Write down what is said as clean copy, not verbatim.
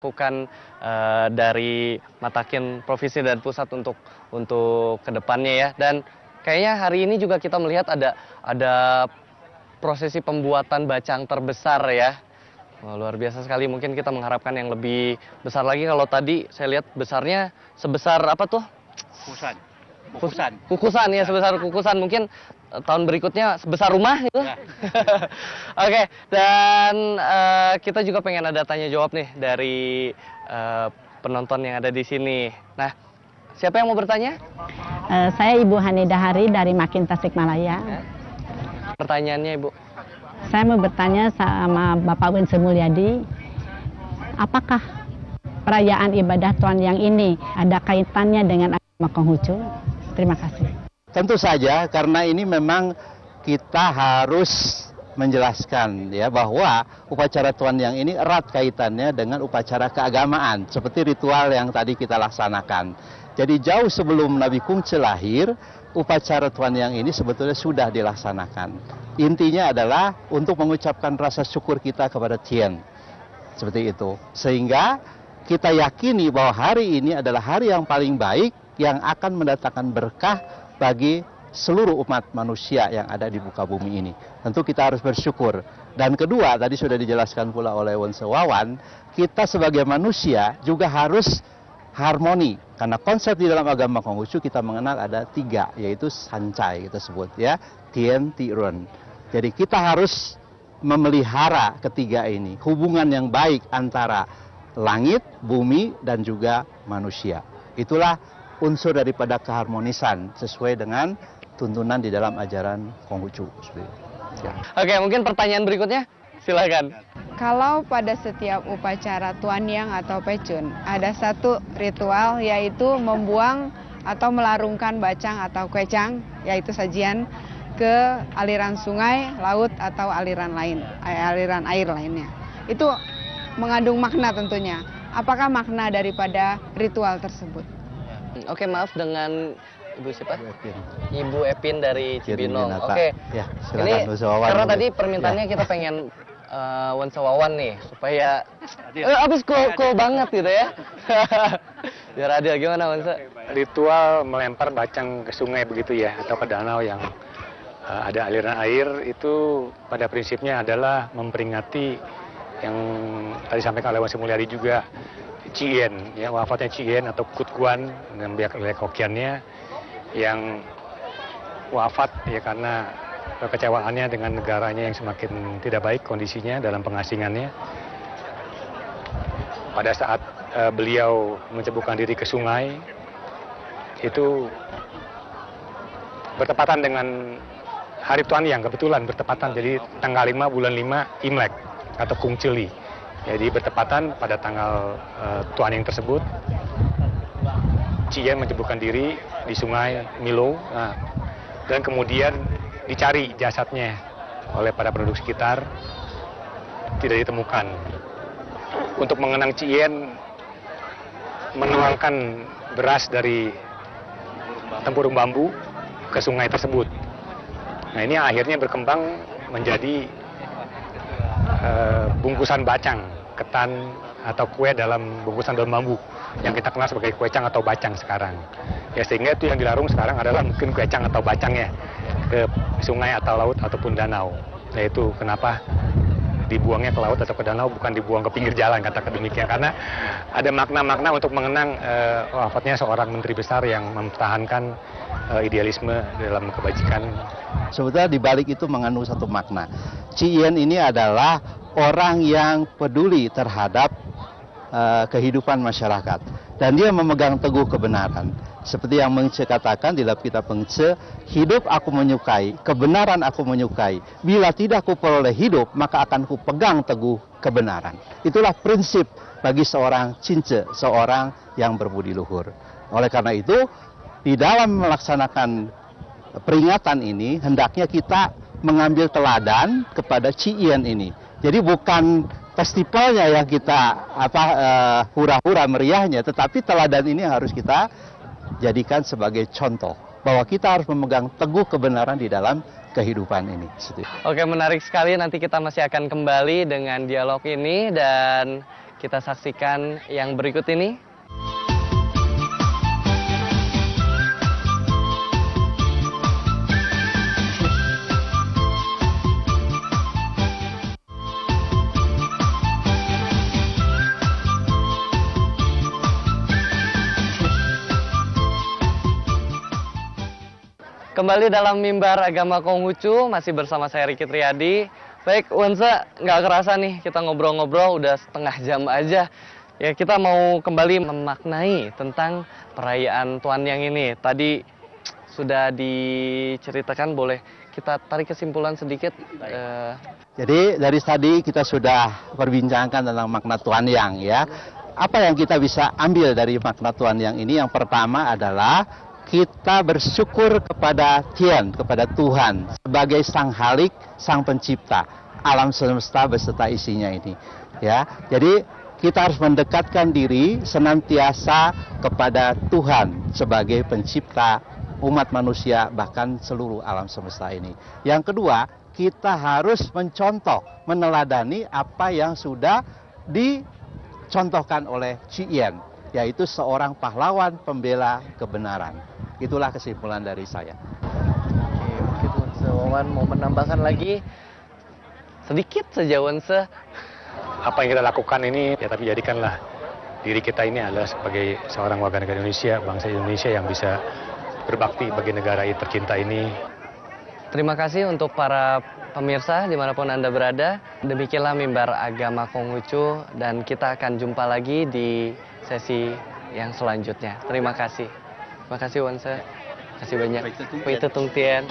Lakukan dari Matakin provinsi dan pusat untuk kedepannya ya. Dan kayaknya hari ini juga kita melihat ada prosesi pembuatan bacang terbesar ya. Wah, luar biasa sekali. Mungkin kita mengharapkan yang lebih besar lagi. Kalau tadi saya lihat besarnya sebesar apa tuh? Kukusan ya, sebesar kukusan. Mungkin tahun berikutnya sebesar rumah gitu. Ya. Oke, dan kita juga pengen ada tanya jawab nih dari penonton yang ada di sini. Nah, siapa yang mau bertanya? Saya Ibu Hanida Hari dari Makin Tasikmalaya. Pertanyaannya Ibu. Saya mau bertanya sama Bapak Wense Mulyadi, apakah perayaan ibadah Tuan yang ini ada kaitannya dengan agama Konghucu? Terima kasih. Tentu saja, karena ini memang kita harus menjelaskan ya bahwa upacara Tuan yang ini erat kaitannya dengan upacara keagamaan seperti ritual yang tadi kita laksanakan. Jadi jauh sebelum Nabi Kungce lahir, upacara Tuan yang ini sebetulnya sudah dilaksanakan. Intinya adalah untuk mengucapkan rasa syukur kita kepada Tien. Seperti itu. Sehingga kita yakini bahwa hari ini adalah hari yang paling baik yang akan mendatangkan berkah bagi seluruh umat manusia yang ada di muka bumi ini. Tentu kita harus bersyukur. Dan kedua, tadi sudah dijelaskan pula oleh Wense Wawan, kita sebagai manusia juga harus harmoni. Karena konsep di dalam agama Konghucu kita mengenal ada 3, yaitu sancai kita sebut ya, Tien, Ti, Run. Jadi kita harus memelihara ketiga ini, hubungan yang baik antara langit, bumi, dan juga manusia. Itulah unsur daripada keharmonisan sesuai dengan tuntunan di dalam ajaran Konghucu. Ya. Oke, mungkin pertanyaan berikutnya, silakan. Kalau pada setiap upacara Tuan Yang atau Pecun, ada satu ritual yaitu membuang atau melarungkan bacang atau kuecang, yaitu sajian, ke aliran sungai, laut, atau aliran air lainnya. Itu mengandung makna tentunya. Apakah makna daripada ritual tersebut? Oke, maaf dengan Ibu siapa? Ibu Epin dari Cibinong. Oke, ya, ini karena tadi permintaannya kita pengen Wense Wawan nih supaya abis cool banget gitu ya. Biar adil, gimana Wense? Ritual melempar bacang ke sungai begitu ya, atau ke danau yang ada aliran air, itu pada prinsipnya adalah memperingati yang tadi sampaikan oleh Wense Mulyadi juga, Cien, ya, wafatnya Cien atau Kut Guan dengan wilayah Hokiannya yang wafat ya karena kekecewaannya dengan negaranya yang semakin tidak baik kondisinya dalam pengasingannya. Pada saat beliau menceburkan diri ke sungai, itu bertepatan dengan Hari Tuan Yang, kebetulan bertepatan, jadi tanggal 5 bulan 5 Imlek atau Kungceli. Jadi bertepatan pada tanggal Tuan Yang tersebut, Cien menceburkan diri di sungai Milo, dan kemudian dicari jasadnya oleh para penduduk sekitar, tidak ditemukan. Untuk mengenang Cien, menuangkan beras dari tempurung bambu ke sungai tersebut. Nah, ini akhirnya berkembang menjadi bungkusan bacang, ketan atau kue dalam bungkusan daun bambu yang kita kenal sebagai kuecang atau bacang sekarang. Ya, sehingga itu yang dilarung sekarang adalah mungkin kuecang atau bacangnya ke sungai atau laut ataupun danau. Nah, itu kenapa dibuangnya ke laut atau ke danau, bukan dibuang ke pinggir jalan, katakan demikian, karena ada makna-makna untuk mengenang wafatnya seorang menteri besar yang mempertahankan idealisme dalam kebajikan. Sebetulnya di balik itu mengandung satu makna. Cien ini adalah orang yang peduli terhadap kehidupan masyarakat, dan dia memegang teguh kebenaran. Seperti yang Mengce katakan di dalam kitab Mengce, hidup aku menyukai, kebenaran aku menyukai. Bila tidak kuperoleh hidup, maka akan kupegang teguh kebenaran. Itulah prinsip bagi seorang cince, seorang yang berbudi luhur. Oleh karena itu, di dalam melaksanakan peringatan ini, hendaknya kita mengambil teladan kepada Cien ini. Jadi bukan festivalnya yang kita hura-hura meriahnya, tetapi teladan ini harus kita jadikan sebagai contoh bahwa kita harus memegang teguh kebenaran di dalam kehidupan ini. Oke, menarik sekali. Nanti kita masih akan kembali dengan dialog ini, dan kita saksikan yang berikut ini. Kembali dalam Mimbar Agama Konghucu, masih bersama saya Riki Triadi. Baik, Wonse, nggak kerasa nih kita ngobrol-ngobrol udah setengah jam aja. Ya, kita mau kembali memaknai tentang perayaan Tuan Yang ini. Tadi sudah diceritakan, boleh kita tarik kesimpulan sedikit? Jadi dari tadi kita sudah perbincangkan tentang makna Tuan Yang ya. Apa yang kita bisa ambil dari makna Tuan Yang ini? Yang pertama adalah kita bersyukur kepada Tien, kepada Tuhan sebagai Sang Halik, Sang Pencipta alam semesta beserta isinya ini. Ya, jadi kita harus mendekatkan diri senantiasa kepada Tuhan sebagai Pencipta umat manusia bahkan seluruh alam semesta ini. Yang kedua, kita harus mencontoh, meneladani apa yang sudah dicontohkan oleh Cien, yaitu seorang pahlawan pembela kebenaran. Itulah kesimpulan dari saya. Oke, mungkin Wonse Wawan mau menambahkan lagi sedikit saja, Wonse. Apa yang kita lakukan ini, ya tapi jadikanlah diri kita ini adalah sebagai seorang warga negara Indonesia, bangsa Indonesia yang bisa berbakti bagi negara tercinta ini. Terima kasih untuk para pemirsa dimanapun Anda berada. Demikianlah Mimbar Agama Konghucu, dan kita akan jumpa lagi di sesi yang selanjutnya. Terima kasih. Terima kasih, Wonse. Terima kasih banyak. Wei Tetung Tien.